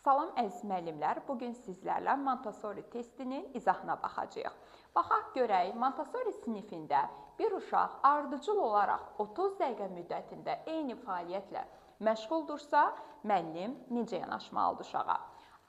Salam əziz müəllimlər, bugün sizlərlə Montessori testinin izahına baxacağıq. Baxaq görək, Montessori sinifində bir uşaq ardıcıl olaraq 30 dəqiqə müddətində eyni fəaliyyətlə məşğuldursa, müəllim necə yanaşmalıdır uşağa?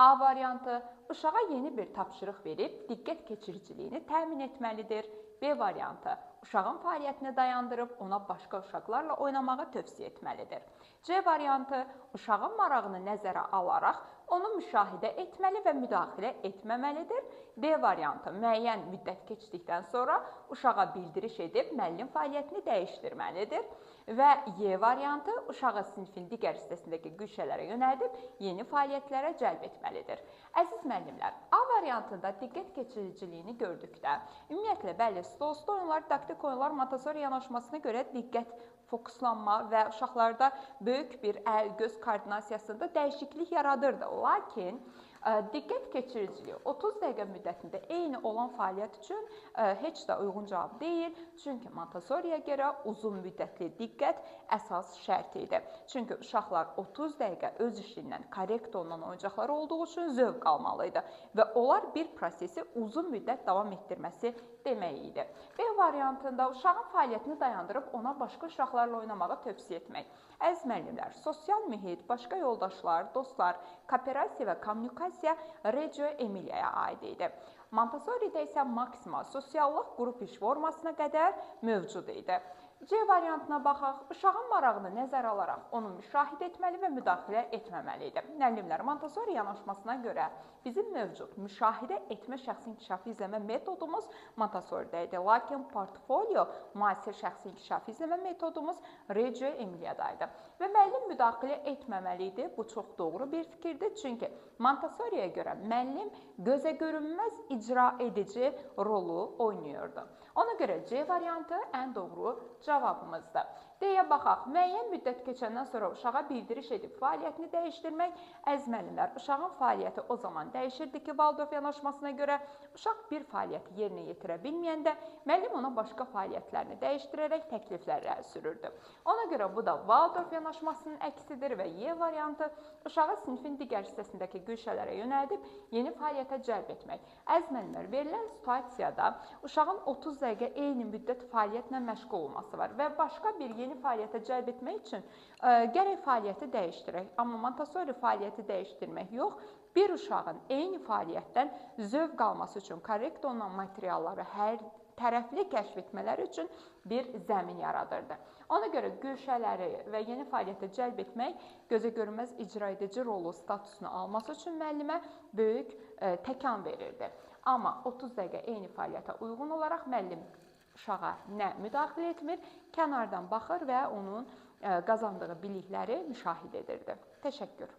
A variantı, uşağa yeni bir tapşırıq verib diqqət keçiriciliyini təmin etməlidir. B variantı, uşağın fəaliyyətini dayandırıb ona başqa uşaqlarla oynamağı tövsiyə etməlidir. C variantı, uşağın marağını nəzərə alaraq onu müşahidə etməli və müdaxilə etməməlidir. D variantı, müəyyən müddət keçdikdən sonra uşağa bildiriş edib müəllim fəaliyyətini dəyişdirməlidir. Və Y variantı, uşağı sinifin digər hissəsindəki güşələrə yönəldib yeni fəaliyyətlərə cəlb etməlidir. Əziz müəllimlər, A variantında diqqət keçiriciliyini gördükdə, ümumiyyətlə, bəli, stol-üstü oyunlar, didaktik oyunlar Montessori yanaşmasına görə diqqət fokuslanma və uşaqlarda böyük bir əl-göz koordinasiyasında dəyişiklik yaradırdı. Lakin diqqət keçiriciliyi 30 dəqiqə müddətində eyni olan fəaliyyət üçün heç də uyğun cavab deyil. Çünki Montessoriyə görə uzun müddətli diqqət əsas şərt idi. Çünki uşaqlar 30 dəqiqə öz işindən korrekt olunan oyuncaqlar olduğu üçün zövq almalıydı və onlar bir prosesi uzun müddət davam etdirməsi demək idi. B variantında uşağın fəaliyyətini dayandırıb ona başqa uşaqlarla oynamağı tövsiyə etmək. Əziz müəllimlər, sosial mühit, başqa yoldaşlar, dostlar, kooperasiya və kommunikasiya Reggio Emilia'ya aid idi. Montessori'də isə maksimal sosiallıq qrup iş formasına qədər mövcud idi. C variantına baxaq, uşağın marağını nəzərə alaraq onu müşahidə etməli və müdaxilə etməməli idi. Müəllimlər, Montessori yanaşmasına görə bizim mövcud müşahidə etmə şəxsi inkişafı izləmə metodumuz Montessori'də idi. Lakin portfolio müasir şəxsi inkişafı izləmə metodumuz Reggio Emilia'da idi. Və müəllim müdaxilə etməməli idi. Bu çox doğru bir fikirdir. Çünki Montessori'yə görə müəllim gözə görünməz icra edici rolu oynayırdı. Ona görə C variantı ən doğru cavabımızdır. D-yə baxaq. Müəyyən müddət keçəndən sonra uşağa bildiriş edib fəaliyyətini dəyişdirmək. Əziz müəllimlər, uşağın fəaliyyəti o zaman dəyişirdi ki, Valdorf yanaşmasına görə uşaq bir fəaliyyəti yerinə yetirə bilməyəndə müəllim ona başqa fəaliyyətlərini dəyişdirərək təkliflər sürürdü. Ona görə bu da Valdorf yanaşmasının əksidir və Y variantı uşağı sinifin digər hissəsindəki güşələrə yönəldib yeni fəaliyyətə cəlb etmək. Əziz müəllimlər, verilən situasiyada uşağın 30 dəqiqə eyni müddət fəaliyyətlə məşğul olması var və başqa bir yeni fəaliyyətə cəlb etmək üçün gərək fəaliyyəti dəyişdirək. Amma Montessori fəaliyyəti dəyişdirmək yox, bir uşağın eyni fəaliyyətdən zövq alması üçün korrekt olunan materialları hər tərəfli kəşf etmələri üçün bir zəmin yaradırdı. Ona görə güşələri və yeni fəaliyyətə cəlb etmək gözə görünməz icra edici rolu statusunu alması üçün müəllimə böyük təkan verirdi. Amma 30 dəqiqə eyni fəaliyyətə uyğun olaraq müəllim uşağa nə müdaxilə etmir, kənardan baxır və onun qazandığı bilikləri müşahidə edirdi. Təşəkkür.